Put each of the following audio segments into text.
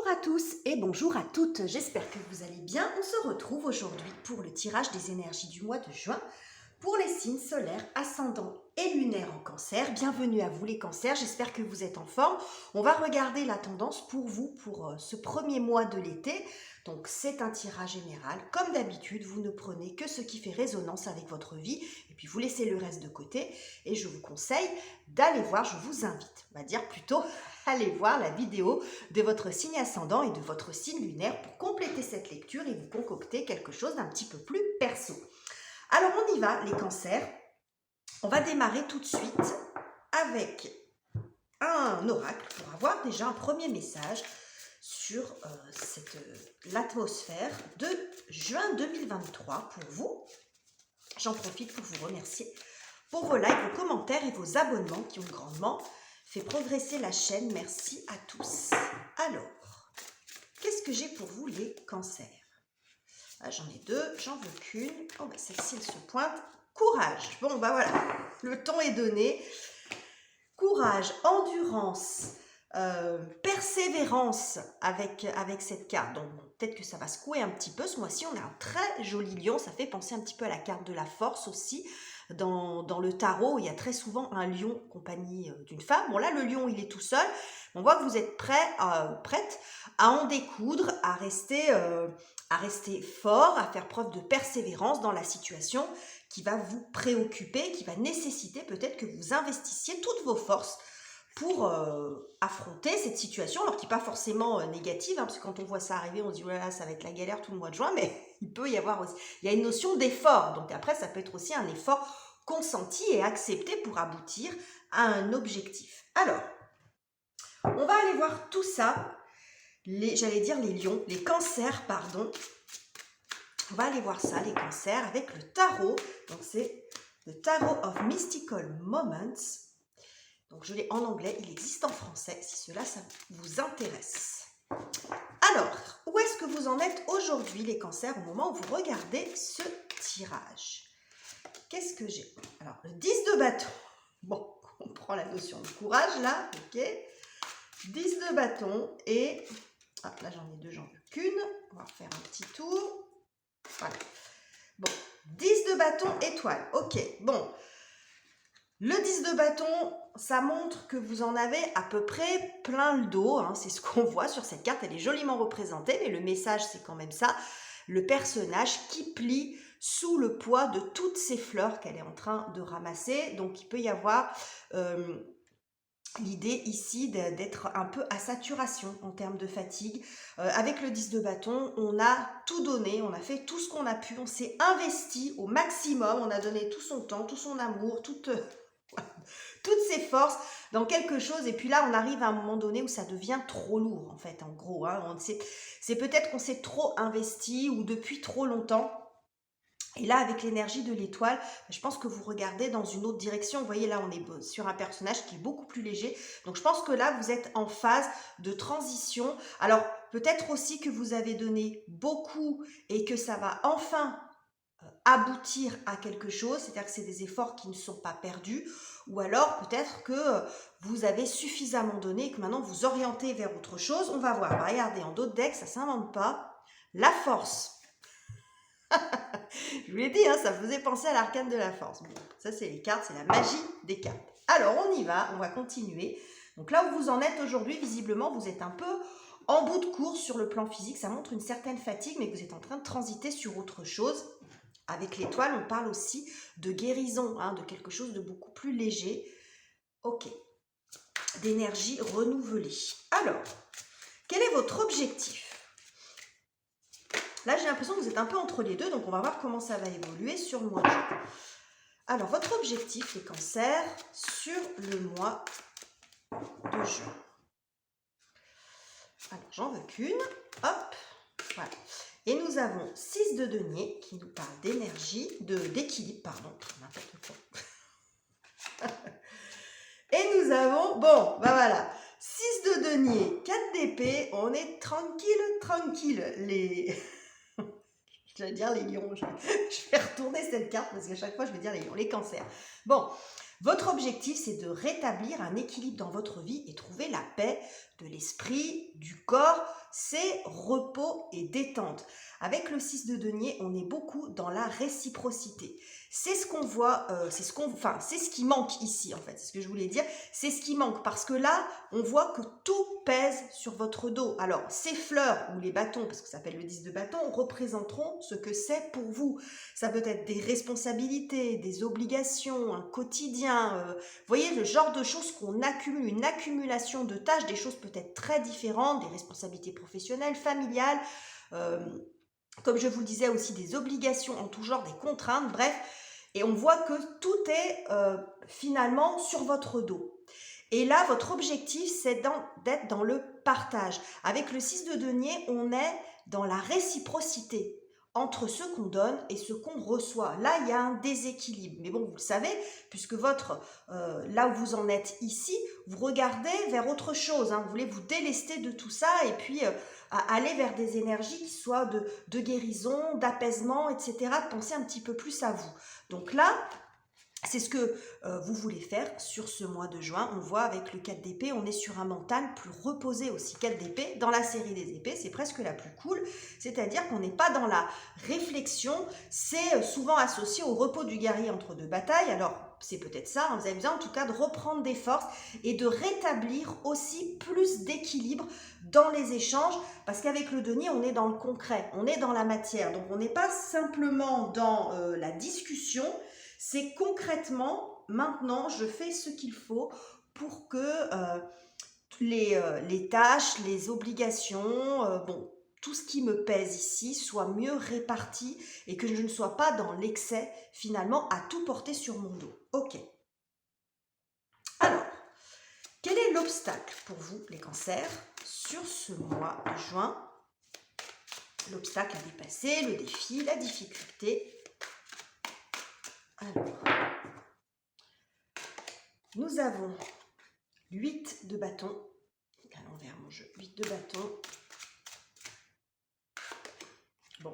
Bonjour à tous et bonjour à toutes, j'espère que vous allez bien. On se retrouve aujourd'hui pour le tirage des énergies du mois de juin pour les signes solaires, ascendants et lunaires en cancer. Bienvenue à vous les cancers, j'espère que vous êtes en forme. On va regarder la tendance pour vous pour ce premier mois de l'été. Donc c'est un tirage général. Comme d'habitude, vous ne prenez que ce qui fait résonance avec votre vie et puis vous laissez le reste de côté. Et je vous conseille d'aller voir, je vous invite, on va dire plutôt, allez voir la vidéo de votre signe ascendant et de votre signe lunaire pour compléter cette lecture et vous concocter quelque chose d'un petit peu plus perso. Alors on y va les cancers, on va démarrer tout de suite avec un oracle pour avoir déjà un premier message sur l'atmosphère de juin 2023 pour vous. J'en profite pour vous remercier pour vos likes, vos commentaires et vos abonnements qui ont grandement fait progresser la chaîne. Merci à tous. Alors, qu'est-ce que j'ai pour vous les cancers? Ah, j'en ai deux, j'en veux qu'une. Oh, bah, celle-ci, elle se pointe. Courage. Bon, bah voilà, le ton est donné. Courage, endurance, persévérance avec cette carte. Donc, bon, peut-être que ça va secouer un petit peu. Ce mois-ci, on a un très joli lion. Ça fait penser un petit peu à la carte de la force aussi. Dans le tarot, il y a très souvent un lion en compagnie d'une femme. Bon, là, le lion, il est tout seul. On voit que vous êtes prête à en découdre, à rester fort, à faire preuve de persévérance dans la situation qui va vous préoccuper, qui va nécessiter peut-être que vous investissiez toutes vos forces pour affronter cette situation, alors qui n'est pas forcément négative, hein, parce que quand on voit ça arriver, on se dit, voilà, ça va être la galère tout le mois de juin, mais il peut y avoir aussi, il y a une notion d'effort, donc après, ça peut être aussi un effort consenti et accepté pour aboutir à un objectif. Alors, on va aller voir tout ça, j'allais dire les lions, les cancers, pardon. On va aller voir ça, les cancers, avec le tarot. Donc, c'est le Tarot of Mystical Moments. Donc, je l'ai en anglais, il existe en français, si cela, ça vous intéresse. Alors, où est-ce que vous en êtes aujourd'hui, les cancers, au moment où vous regardez ce tirage? Qu'est-ce que j'ai? Alors, le 10 de bâton. Bon, on prend la notion de courage, là, ok. 10 de bâton et... Ah, là, j'en ai deux, j'en veux qu'une. On va refaire un petit tour. Voilà. Bon, 10 de bâton, étoile. Ok, bon. Le 10 de bâton, ça montre que vous en avez à peu près plein le dos. Hein, c'est ce qu'on voit sur cette carte. Elle est joliment représentée, mais le message, c'est quand même ça. Le personnage qui plie sous le poids de toutes ces fleurs qu'elle est en train de ramasser. Donc, il peut y avoir... l'idée ici d'être un peu à saturation en termes de fatigue. Avec le 10 de bâton, on a tout donné, on a fait tout ce qu'on a pu, on s'est investi au maximum, on a donné tout son temps, tout son amour, toutes ses forces dans quelque chose. Et puis là, on arrive à un moment donné où ça devient trop lourd, en fait, en gros. Hein. C'est peut-être qu'on s'est trop investi ou depuis trop longtemps. Et là, avec l'énergie de l'étoile, je pense que vous regardez dans une autre direction. Vous voyez, là, on est sur un personnage qui est beaucoup plus léger. Donc, je pense que là, vous êtes en phase de transition. Alors, peut-être aussi que vous avez donné beaucoup et que ça va enfin aboutir à quelque chose. C'est-à-dire que c'est des efforts qui ne sont pas perdus. Ou alors, peut-être que vous avez suffisamment donné et que maintenant, vous orientez vers autre chose. On va voir. Regardez, en d'autres decks, ça ne s'invente pas. La force. Je vous l'ai dit, hein, ça faisait penser à l'arcane de la force. Bon, ça, c'est les cartes, c'est la magie des cartes. Alors, on y va, on va continuer. Donc là où vous en êtes aujourd'hui, visiblement, vous êtes un peu en bout de course sur le plan physique. Ça montre une certaine fatigue, mais vous êtes en train de transiter sur autre chose. Avec l'étoile, on parle aussi de guérison, hein, de quelque chose de beaucoup plus léger. Ok, d'énergie renouvelée. Alors, quel est votre objectif ? Là, j'ai l'impression que vous êtes un peu entre les deux, donc on va voir comment ça va évoluer sur le mois de juin. Alors, votre objectif, les cancers, sur le mois de juin. Alors, j'en veux qu'une. Hop, voilà. Et nous avons 6 de denier qui nous parle d'énergie, d'équilibre, pardon, n'importe quoi. Et nous avons, bon, ben voilà, 6 de denier, 4 d'épée, on est tranquille, les... Je vais dire les lions, je vais retourner cette carte parce qu'à chaque fois je vais dire les lions, les cancers. Bon, votre objectif c'est de rétablir un équilibre dans votre vie et trouver la paix de l'esprit, du corps. c'est repos et détente. Avec le 6 de denier, on est beaucoup dans la réciprocité. C'est ce qu'on voit, c'est ce qui manque ici en fait, c'est ce que je voulais dire, c'est ce qui manque parce que là, on voit que tout pèse sur votre dos. Alors, ces fleurs ou les bâtons, parce que ça s'appelle le 10 de bâton, représenteront ce que c'est pour vous. Ça peut être des responsabilités, des obligations, un quotidien, vous voyez, le genre de choses qu'on accumule, une accumulation de tâches, des choses peut-être très différentes, des responsabilités professionnelles, familiales, euh, comme je vous le disais aussi, des obligations en tout genre, des contraintes, bref. Et on voit que tout est finalement sur votre dos. Et là, votre objectif, c'est d'être dans le partage. Avec le 6 de denier, on est dans la réciprocité entre ce qu'on donne et ce qu'on reçoit. Là, il y a un déséquilibre. Mais bon, vous le savez, puisque là où vous en êtes ici, vous regardez vers autre chose. Vous voulez vous délester de tout ça et puis aller vers des énergies qui soient de guérison, d'apaisement, etc. Pensez un petit peu plus à vous. Donc là, c'est ce que vous voulez faire sur ce mois de juin. On voit avec le 4 d'épée, on est sur un mental plus reposé aussi. 4 d'épée, dans la série des épées, c'est presque la plus cool. C'est-à-dire qu'on n'est pas dans la réflexion. C'est souvent associé au repos du guerrier entre deux batailles. Alors, c'est peut-être ça. Vous avez besoin en tout cas de reprendre des forces et de rétablir aussi plus d'équilibre dans les échanges. Parce qu'avec le denier, on est dans le concret, on est dans la matière. Donc, on n'est pas simplement dans la discussion. C'est concrètement, maintenant, je fais ce qu'il faut pour que les tâches, les obligations, tout ce qui me pèse ici soit mieux réparti et que je ne sois pas dans l'excès, finalement, à tout porter sur mon dos. Ok. Alors, quel est l'obstacle pour vous, les cancers, sur ce mois de juin? L'obstacle à dépasser, le défi, la difficulté. Alors, nous avons 8 de bâton. À l'envers mon jeu. 8 de bâton. Bon,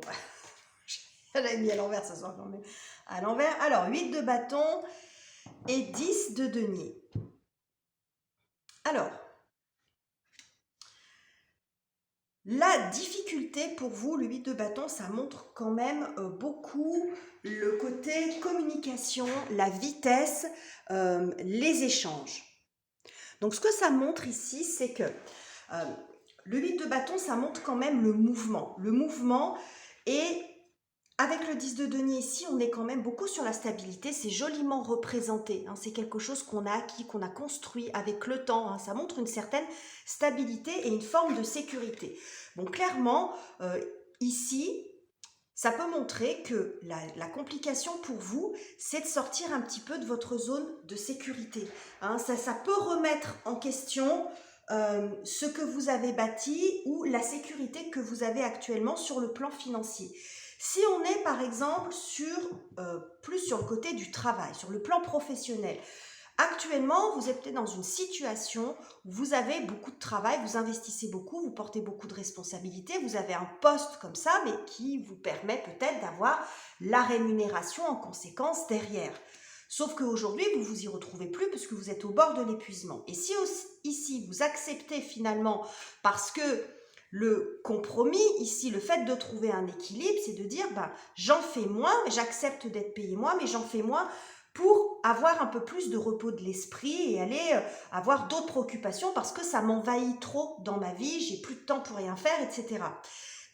j'avais mis à l'envers, ça sort quand même à l'envers. Alors, 8 de bâton et 10 de denier. Alors, la difficulté pour vous, le 8 de bâton, ça montre quand même beaucoup le côté communication, la vitesse, les échanges. Donc, ce que ça montre ici, c'est que le 8 de bâton, ça montre quand même le mouvement. Le mouvement, et avec le 10 de denier ici, on est quand même beaucoup sur la stabilité. C'est joliment représenté. C'est quelque chose qu'on a acquis, qu'on a construit avec le temps. Ça montre une certaine stabilité et une forme de sécurité. Bon, clairement, ici, ça peut montrer que la complication pour vous, c'est de sortir un petit peu de votre zone de sécurité. Ça peut remettre en question ce que vous avez bâti ou la sécurité que vous avez actuellement sur le plan financier. Si on est par exemple plus sur le côté du travail, sur le plan professionnel, actuellement, vous êtes peut-être dans une situation où vous avez beaucoup de travail, vous investissez beaucoup, vous portez beaucoup de responsabilités, vous avez un poste comme ça, mais qui vous permet peut-être d'avoir la rémunération en conséquence derrière. Sauf qu'aujourd'hui, vous vous y retrouvez plus parce que vous êtes au bord de l'épuisement. Et si ici, vous acceptez finalement, parce que le compromis, ici, le fait de trouver un équilibre, c'est de dire, j'en fais moins, j'accepte d'être payé moins, mais j'en fais moins pour avoir un peu plus de repos de l'esprit et aller avoir d'autres préoccupations parce que ça m'envahit trop dans ma vie, j'ai plus de temps pour rien faire, etc.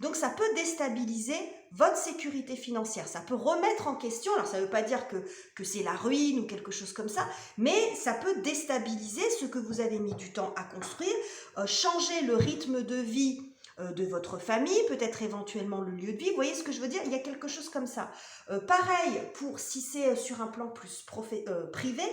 Donc ça peut déstabiliser votre sécurité financière, ça peut remettre en question, alors ça ne veut pas dire que c'est la ruine ou quelque chose comme ça, mais ça peut déstabiliser ce que vous avez mis du temps à construire, changer le rythme de vie de votre famille, peut-être éventuellement le lieu de vie, vous voyez ce que je veux dire? Il y a quelque chose comme ça. Pareil, pour si c'est sur un plan plus privé,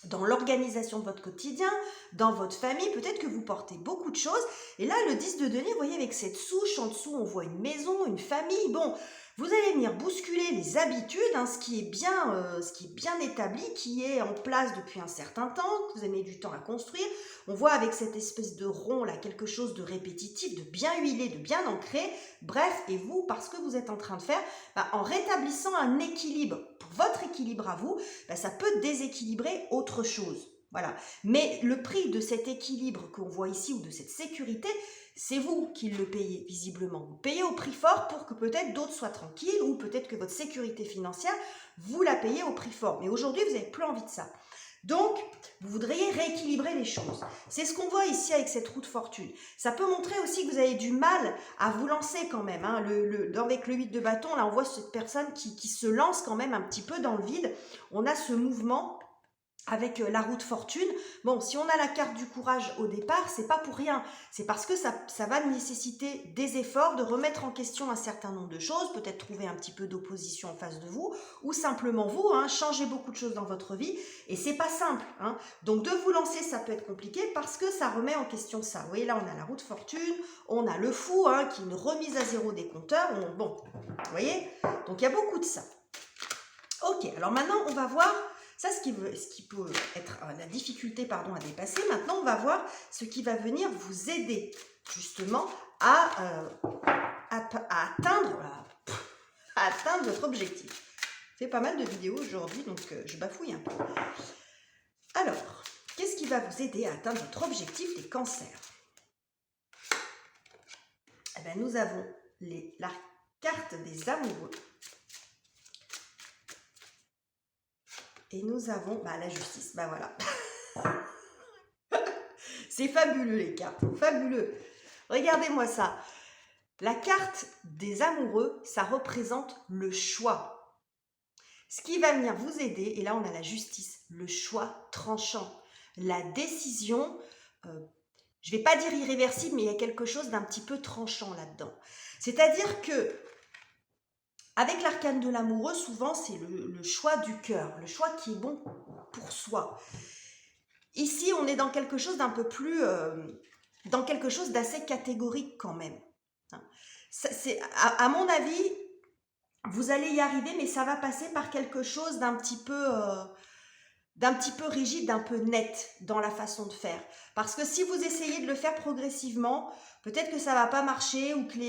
dans l'organisation de votre quotidien, dans votre famille, peut-être que vous portez beaucoup de choses. Et là, le 10 de denier, vous voyez, avec cette souche, en dessous, on voit une maison, une famille. Bon, vous allez venir bousculer les habitudes, ce qui est bien établi, qui est en place depuis un certain temps, que vous avez mis du temps à construire. On voit avec cette espèce de rond, là, quelque chose de répétitif, de bien huilé, de bien ancré. Bref, et vous, parce que vous êtes en train de faire, en rétablissant un équilibre, pour votre équilibre à vous, ça peut déséquilibrer autre chose. Voilà. Mais le prix de cet équilibre qu'on voit ici ou de cette sécurité, c'est vous qui le payez, visiblement. Vous payez au prix fort pour que peut-être d'autres soient tranquilles ou peut-être que votre sécurité financière, vous la payez au prix fort. Mais aujourd'hui, vous n'avez plus envie de ça. Donc, vous voudriez rééquilibrer les choses. C'est ce qu'on voit ici avec cette roue de fortune. Ça peut montrer aussi que vous avez du mal à vous lancer quand même. Hein. Avec le 8 de bâton, là, on voit cette personne qui se lance quand même un petit peu dans le vide. On a ce mouvement avec la roue de fortune. Bon, si on a la carte du courage au départ, c'est pas pour rien. C'est parce que ça va nécessiter des efforts, de remettre en question un certain nombre de choses, peut-être trouver un petit peu d'opposition en face de vous, ou simplement vous, changer beaucoup de choses dans votre vie, et c'est pas simple. Donc de vous lancer, ça peut être compliqué parce que ça remet en question ça. Vous voyez, là, on a la roue de fortune, on a le fou, qui est une remise à zéro des compteurs. Bon, vous voyez, donc il y a beaucoup de ça. Ok, alors maintenant, on va voir ça, ce qui peut être la difficulté à dépasser. Maintenant, on va voir ce qui va venir vous aider justement à atteindre votre objectif. Je fais pas mal de vidéos aujourd'hui, donc je bafouille un peu. Alors, qu'est-ce qui va vous aider à atteindre votre objectif des cancers? Eh bien, nous avons la carte des amoureux. Et nous avons la justice. Voilà. C'est fabuleux les cartes. Fabuleux. Regardez-moi ça. La carte des amoureux, ça représente le choix. Ce qui va venir vous aider, et là on a la justice, le choix tranchant. La décision, je ne vais pas dire irréversible, mais il y a quelque chose d'un petit peu tranchant là-dedans. C'est-à-dire que avec l'arcane de l'amoureux, souvent, c'est le choix du cœur, le choix qui est bon pour soi. Ici, on est dans quelque chose d'un peu plus... dans quelque chose d'assez catégorique quand même. À mon avis, vous allez y arriver, mais ça va passer par quelque chose d'un petit peu rigide, d'un peu net dans la façon de faire. Parce que si vous essayez de le faire progressivement, peut-être que ça ne va pas marcher ou que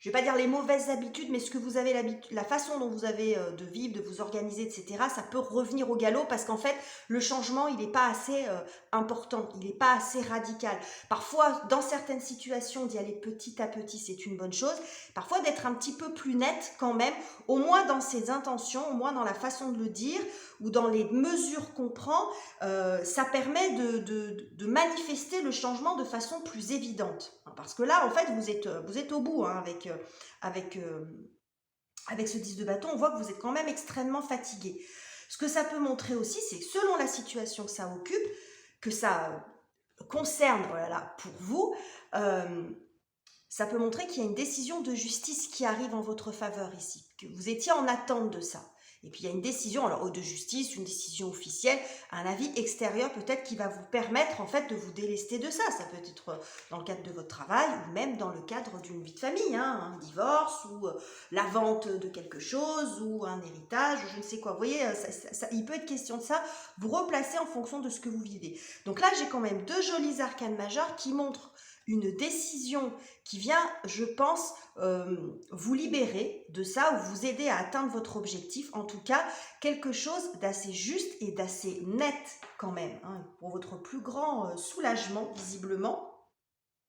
je ne vais pas dire les mauvaises habitudes, mais ce que vous avez la façon dont vous avez de vivre, de vous organiser, etc., ça peut revenir au galop parce qu'en fait, le changement, il n'est pas assez important, il n'est pas assez radical. Parfois, dans certaines situations, d'y aller petit à petit, c'est une bonne chose. Parfois, d'être un petit peu plus net quand même, au moins dans ses intentions, au moins dans la façon de le dire ou dans les mesures qu'on prend, ça permet de manifester le changement de façon plus évidente. Parce que là, en fait, vous êtes au bout avec ce 10 de bâton, on voit que vous êtes quand même extrêmement fatigué. Ce que ça peut montrer aussi, c'est que selon la situation que ça occupe, que ça concerne pour vous, ça peut montrer qu'il y a une décision de justice qui arrive en votre faveur ici, que vous étiez en attente de ça. Et puis il y a une décision, alors de justice, une décision officielle, un avis extérieur peut-être qui va vous permettre en fait de vous délester de ça. Ça peut être dans le cadre de votre travail ou même dans le cadre d'une vie de famille, un divorce ou la vente de quelque chose ou un héritage, je ne sais quoi. Vous voyez, il peut être question de ça. Vous replacez en fonction de ce que vous vivez. Donc là, j'ai quand même deux jolis arcanes majeurs qui montrent une décision qui vient, je pense, vous libérer de ça ou vous aider à atteindre votre objectif. En tout cas, quelque chose d'assez juste et d'assez net quand même, pour votre plus grand soulagement, visiblement.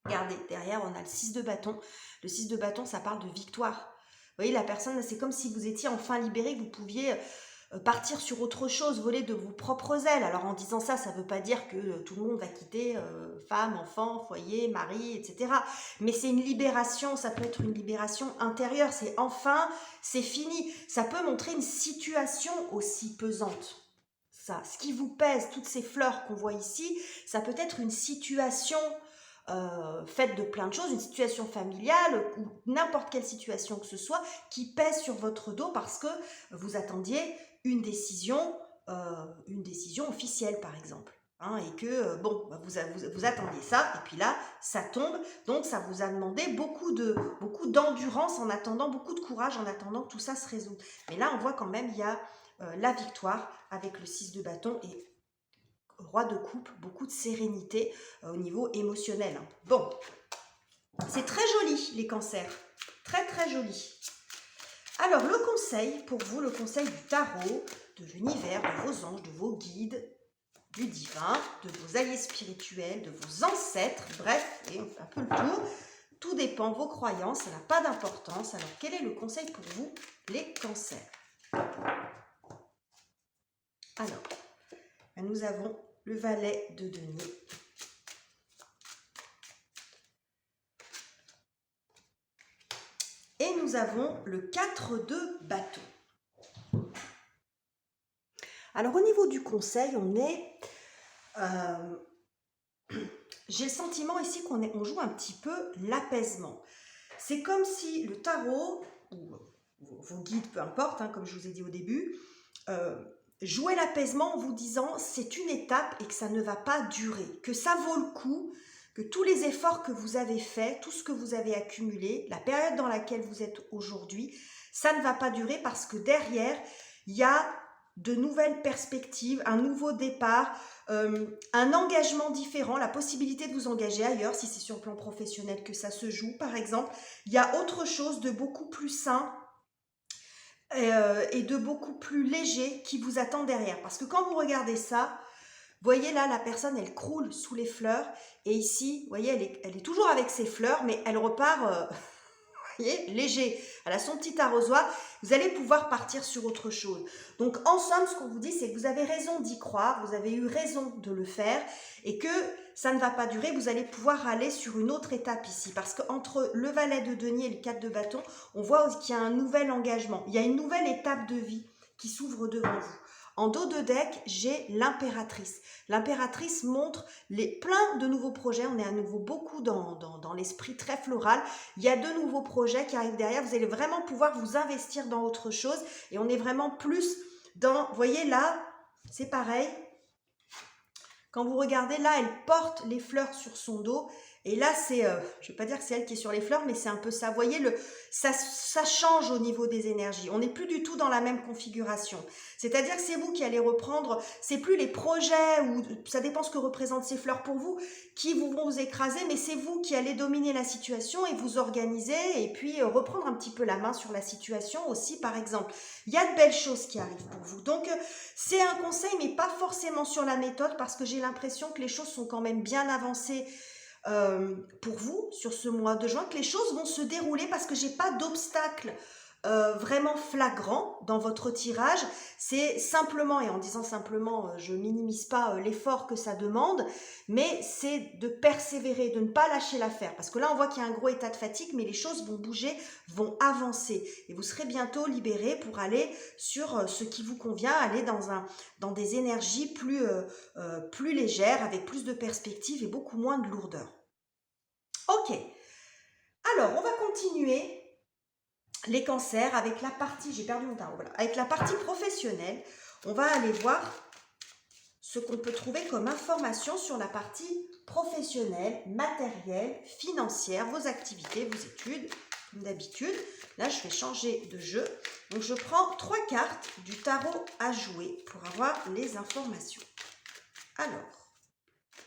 Regardez, derrière, on a le 6 de bâton. Le 6 de bâton, ça parle de victoire. Vous voyez, la personne, c'est comme si vous étiez enfin libéré, que vous pouviez partir sur autre chose, voler de vos propres ailes. Alors en disant ça, ça ne veut pas dire que tout le monde va quitter femme, enfant, foyer, mari, etc. Mais c'est une libération, ça peut être une libération intérieure. C'est enfin, c'est fini. Ça peut montrer une situation aussi pesante. Ça, ce qui vous pèse, toutes ces fleurs qu'on voit ici, ça peut être une situation faite de plein de choses, une situation familiale ou n'importe quelle situation que ce soit qui pèse sur votre dos parce que vous attendiez une décision officielle par exemple. Et que vous attendiez ça et puis là ça tombe, donc ça vous a demandé beaucoup d'endurance en attendant, beaucoup de courage en attendant que tout ça se résout. Mais là on voit quand même il y a la victoire avec le 6 de bâton et roi de coupe, beaucoup de sérénité au niveau émotionnel. Bon, c'est très joli les cancers, très très joli. Alors le conseil pour vous, le conseil du tarot, de l'univers, de vos anges, de vos guides, du divin, de vos alliés spirituels, de vos ancêtres, bref, et on fait un peu le tour. Tout dépend de vos croyances, ça n'a pas d'importance. Alors, quel est le conseil pour vous, les cancers? Alors, nous avons le valet de denier. Et nous avons le 4 de bâton. Alors, au niveau du conseil, on est... j'ai le sentiment ici on joue un petit peu l'apaisement. C'est comme si le tarot, ou vos guides, peu importe, hein, comme je vous ai dit au début, jouait l'apaisement en vous disant c'est une étape et que ça ne va pas durer, que ça vaut le coup, que tous les efforts que vous avez faits, tout ce que vous avez accumulé, la période dans laquelle vous êtes aujourd'hui, ça ne va pas durer parce que derrière, il y a de nouvelles perspectives, un nouveau départ, un engagement différent, la possibilité de vous engager ailleurs, si c'est sur le plan professionnel que ça se joue, par exemple. Il y a autre chose de beaucoup plus sain et de beaucoup plus léger qui vous attend derrière. Parce que quand vous regardez ça, voyez là, la personne, elle croule sous les fleurs. Et ici, vous voyez, elle est toujours avec ses fleurs, mais elle repart... voyez, léger, elle a son petit arrosoir, vous allez pouvoir partir sur autre chose. Donc en somme, ce qu'on vous dit, c'est que vous avez raison d'y croire, vous avez eu raison de le faire et que ça ne va pas durer, vous allez pouvoir aller sur une autre étape ici. Parce qu'entre le valet de denier et le 4 de bâton, on voit qu'il y a un nouvel engagement, il y a une nouvelle étape de vie qui s'ouvre devant vous. En dos de deck, j'ai l'impératrice. L'impératrice montre plein de nouveaux projets. On est à nouveau beaucoup dans l'esprit très floral. Il y a de nouveaux projets qui arrivent derrière. Vous allez vraiment pouvoir vous investir dans autre chose. Et on est vraiment plus dans... Vous voyez là, c'est pareil. Quand vous regardez, là, elle porte les fleurs sur son dos. Et là, c'est, je ne vais pas dire que c'est elle qui est sur les fleurs, mais c'est un peu ça. Vous voyez, ça change au niveau des énergies. On n'est plus du tout dans la même configuration. C'est-à-dire que c'est vous qui allez reprendre, c'est plus les projets, ou ça dépend ce que représentent ces fleurs pour vous, qui vont vous écraser, mais c'est vous qui allez dominer la situation et vous organiser et puis reprendre un petit peu la main sur la situation aussi, par exemple. Il y a de belles choses qui arrivent pour vous. Donc, c'est un conseil, mais pas forcément sur la méthode, parce que j'ai l'impression que les choses sont quand même bien avancées pour vous sur ce mois de juin, que les choses vont se dérouler parce que j'ai pas d'obstacle vraiment flagrant dans votre tirage. C'est simplement, et en disant simplement, je minimise pas l'effort que ça demande, mais c'est de persévérer, de ne pas lâcher l'affaire, parce que là on voit qu'il y a un gros état de fatigue, mais les choses vont bouger, vont avancer, et vous serez bientôt libéré pour aller sur ce qui vous convient, aller dans des énergies plus légères, avec plus de perspectives et beaucoup moins de lourdeur. Ok, alors on va continuer les cancers avec la partie, j'ai perdu mon tarot, voilà, avec la partie professionnelle. On va aller voir ce qu'on peut trouver comme information sur la partie professionnelle, matérielle, financière, vos activités, vos études, comme d'habitude. Là, je vais changer de jeu. Donc, je prends 3 cartes du tarot à jouer pour avoir les informations. Alors,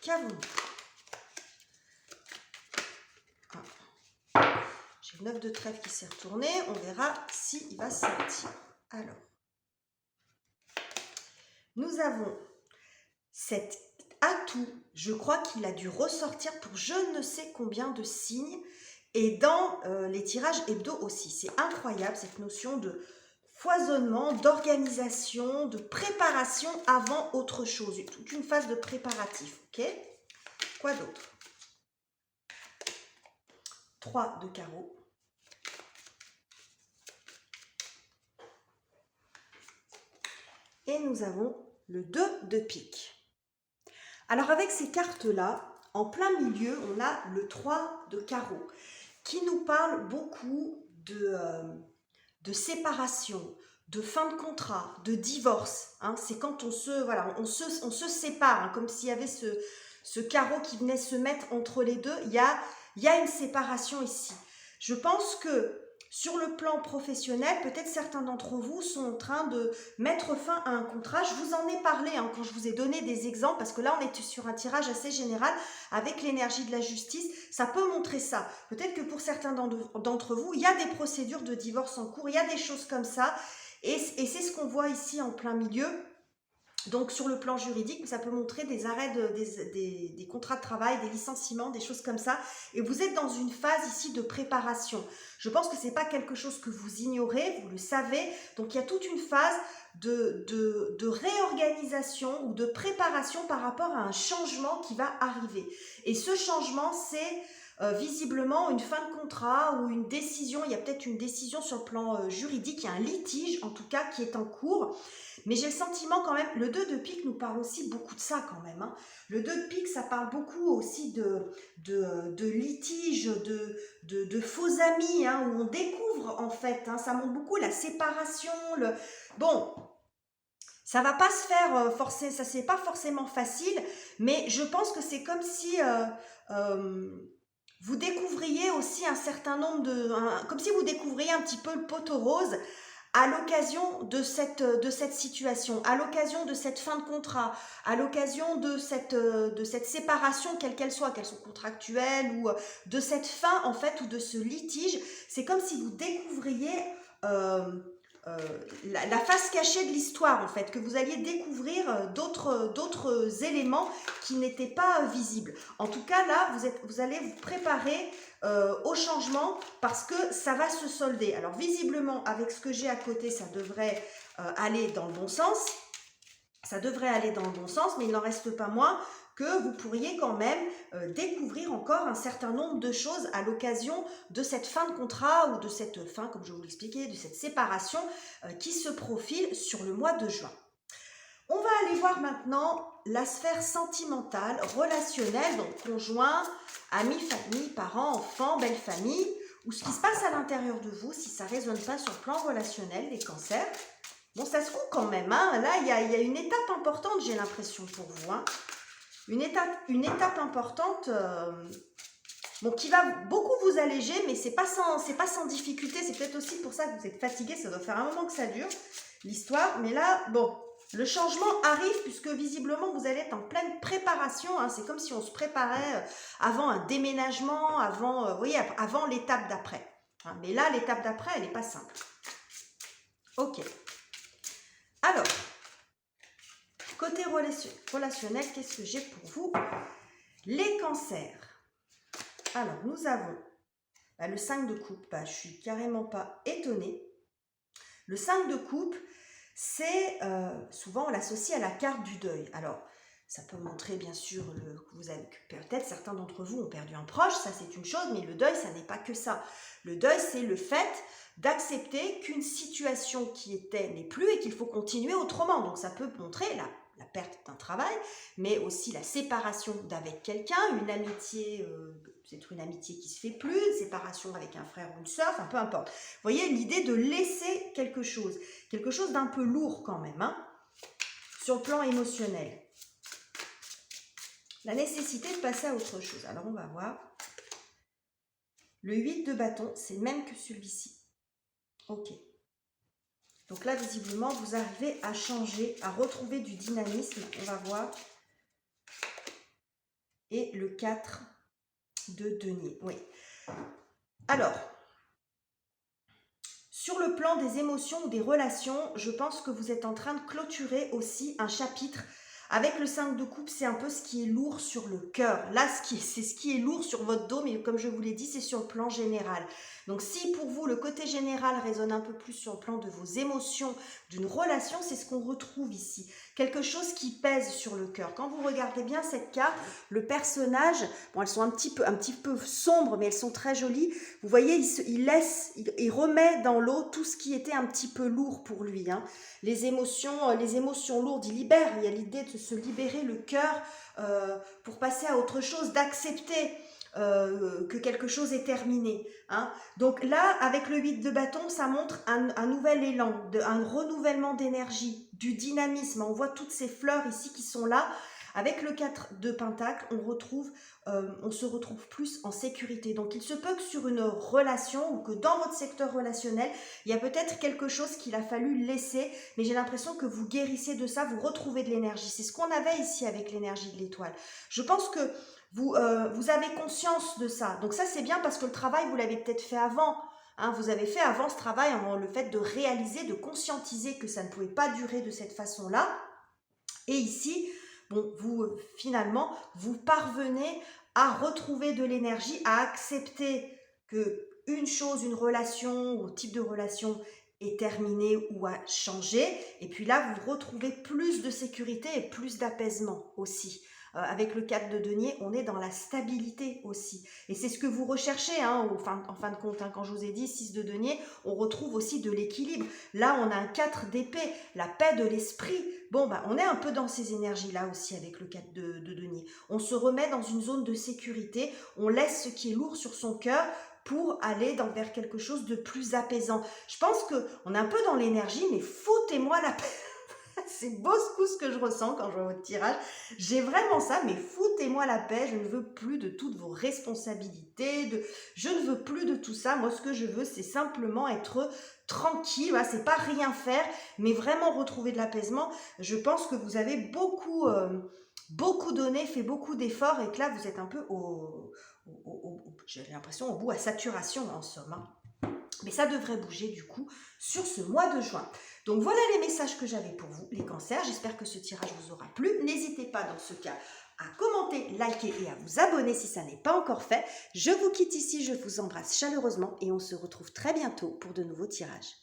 qu'avons-nous? J'ai le 9 de trèfle qui s'est retourné. On verra s'il va sortir. Alors, nous avons cet atout. Je crois qu'il a dû ressortir pour je ne sais combien de signes. Et dans les tirages hebdo aussi. C'est incroyable cette notion de foisonnement, d'organisation, de préparation avant autre chose. Toute une phase de préparatif. Ok? Quoi d'autre? 3 de carreau. Et nous avons le 2 de pique. Alors avec ces cartes-là, en plein milieu, on a le 3 de carreau qui nous parle beaucoup de séparation, de fin de contrat, de divorce. Hein. C'est quand on se sépare, hein, comme s'il y avait ce carreau qui venait se mettre entre les deux. Il y a une séparation ici. Je pense que sur le plan professionnel, peut-être certains d'entre vous sont en train de mettre fin à un contrat. Je vous en ai parlé hein, quand je vous ai donné des exemples, parce que là, on est sur un tirage assez général avec l'énergie de la justice. Ça peut montrer ça. Peut-être que pour certains d'entre vous, il y a des procédures de divorce en cours, il y a des choses comme ça. Et c'est ce qu'on voit ici en plein milieu. Donc sur le plan juridique, ça peut montrer des arrêts, des contrats de travail, des licenciements, des choses comme ça. Et vous êtes dans une phase ici de préparation. Je pense que ce n'est pas quelque chose que vous ignorez, vous le savez. Donc il y a toute une phase de réorganisation ou de préparation par rapport à un changement qui va arriver. Et ce changement, c'est visiblement une fin de contrat ou une décision. Il y a peut-être une décision sur le plan juridique, il y a un litige en tout cas qui est en cours. Mais j'ai le sentiment quand même, le 2 de pique nous parle aussi beaucoup de ça quand même. Hein. Le 2 de pique, ça parle beaucoup aussi de litige, de faux amis, hein, où on découvre en fait. Hein, ça montre beaucoup la séparation. Bon, ça va pas se faire forcément, ça c'est pas forcément facile, mais je pense que c'est comme si vous découvriez aussi un certain nombre comme si vous découvriez un petit peu le poteau rose à l'occasion de cette situation, à l'occasion de cette fin de contrat, à l'occasion de cette séparation, quelle qu'elle soit contractuelle ou de cette fin en fait ou de ce litige. C'est comme si vous découvriez la face cachée de l'histoire en fait, que vous alliez découvrir d'autres éléments qui n'étaient pas visibles. En tout cas là, vous allez vous préparer au changement parce que ça va se solder. Alors visiblement avec ce que j'ai à côté, ça devrait aller dans le bon sens. Ça devrait aller dans le bon sens, mais il n'en reste pas moins que vous pourriez quand même découvrir encore un certain nombre de choses à l'occasion de cette fin de contrat ou de cette fin, comme je vous l'expliquais, de cette séparation qui se profile sur le mois de juin. On va aller voir maintenant la sphère sentimentale, relationnelle, donc conjoint, amis, famille, parents, enfants, belle famille, ou ce qui se passe à l'intérieur de vous, si ça ne résonne pas sur le plan relationnel, les cancers. Bon, ça se trouve quand même, hein. Là, il y a une étape importante, j'ai l'impression pour vous. Hein. Une étape importante bon, qui va beaucoup vous alléger, mais c'est pas sans difficulté. C'est peut-être aussi pour ça que vous êtes fatigué, ça doit faire un moment que ça dure, l'histoire. Mais là, bon, le changement arrive puisque visiblement, vous allez être en pleine préparation. Hein. C'est comme si on se préparait avant un déménagement, avant, vous voyez, avant l'étape d'après. Hein. Mais là, l'étape d'après, elle n'est pas simple. Ok. Alors, côté relationnel, qu'est-ce que j'ai pour vous? Les cancers. Alors, nous avons le 5 de coupe. Je ne suis carrément pas étonnée. Le 5 de coupe, c'est souvent on l'associe à la carte du deuil. Alors, ça peut montrer bien sûr que vous avez peut-être certains d'entre vous ont perdu un proche, ça c'est une chose, mais le deuil, ça n'est pas que ça. Le deuil, c'est le fait d'accepter qu'une situation qui était n'est plus et qu'il faut continuer autrement. Donc ça peut montrer la perte d'un travail, mais aussi la séparation d'avec quelqu'un, une amitié, c'est une amitié qui se fait plus, une séparation avec un frère ou une sœur, enfin peu importe. Vous voyez, l'idée de laisser quelque chose d'un peu lourd quand même, hein, sur le plan émotionnel. La nécessité de passer à autre chose. Alors on va voir. Le 8 de bâton, c'est le même que celui-ci. Ok. Donc là, visiblement, vous arrivez à changer, à retrouver du dynamisme. On va voir. Et le 4 de denier. Oui. Alors, sur le plan des émotions ou des relations, je pense que vous êtes en train de clôturer aussi un chapitre. Avec le 5 de coupe, c'est un peu ce qui est lourd sur le cœur. Là, c'est ce qui est lourd sur votre dos, mais comme je vous l'ai dit, c'est sur le plan général. Donc, si pour vous, le côté général résonne un peu plus sur le plan de vos émotions, d'une relation, c'est ce qu'on retrouve ici. Quelque chose qui pèse sur le cœur. Quand vous regardez bien cette carte, le personnage, bon, elles sont un petit peu sombres, mais elles sont très jolies. Vous voyez, il remet dans l'eau tout ce qui était un petit peu lourd pour lui. Hein. Les émotions lourdes, il libère. Il y a l'idée de se libérer le cœur pour passer à autre chose, d'accepter que quelque chose est terminé. Hein. Donc là, avec le 8 de bâton, ça montre un nouvel élan, un renouvellement d'énergie, du dynamisme. On voit toutes ces fleurs ici qui sont là. Avec le 4 de pentacle, on se retrouve plus en sécurité. Donc il se peut que sur une relation ou que dans votre secteur relationnel, il y a peut-être quelque chose qu'il a fallu laisser, mais j'ai l'impression que vous guérissez de ça, vous retrouvez de l'énergie. C'est ce qu'on avait ici avec l'énergie de l'étoile. Je pense que vous avez conscience de ça. Donc ça, c'est bien parce que le travail, vous l'avez peut-être fait avant. Hein, vous avez fait avant ce travail, le fait de réaliser, de conscientiser que ça ne pouvait pas durer de cette façon-là. Et ici, bon, vous, finalement, vous parvenez à retrouver de l'énergie, à accepter que une chose, une relation ou type de relation est terminée ou a changé. Et puis là, vous retrouvez plus de sécurité et plus d'apaisement aussi. Avec le 4 de denier, on est dans la stabilité aussi. Et c'est ce que vous recherchez, hein, en fin de compte. Hein, quand je vous ai dit 6 de denier, on retrouve aussi de l'équilibre. Là, on a un 4 d'épée, la paix de l'esprit. Bon, bah, on est un peu dans ces énergies-là aussi avec le 4 de denier. On se remet dans une zone de sécurité, on laisse ce qui est lourd sur son cœur pour aller vers quelque chose de plus apaisant. Je pense qu'on est un peu dans l'énergie, mais foutez-moi la paix. C'est beau ce que je ressens quand je vois votre tirage. J'ai vraiment ça, mais foutez-moi la paix. Je ne veux plus de toutes vos responsabilités. Je ne veux plus de tout ça. Moi, ce que je veux, c'est simplement être tranquille. Voilà, c'est pas rien faire, mais vraiment retrouver de l'apaisement. Je pense que vous avez beaucoup donné, fait beaucoup d'efforts et que là, vous êtes un peu j'ai l'impression, au bout à saturation en somme. Hein. Mais ça devrait bouger du coup sur ce mois de juin. Donc voilà les messages que j'avais pour vous, les cancers. J'espère que ce tirage vous aura plu. N'hésitez pas dans ce cas à commenter, liker et à vous abonner si ça n'est pas encore fait. Je vous quitte ici, je vous embrasse chaleureusement et on se retrouve très bientôt pour de nouveaux tirages.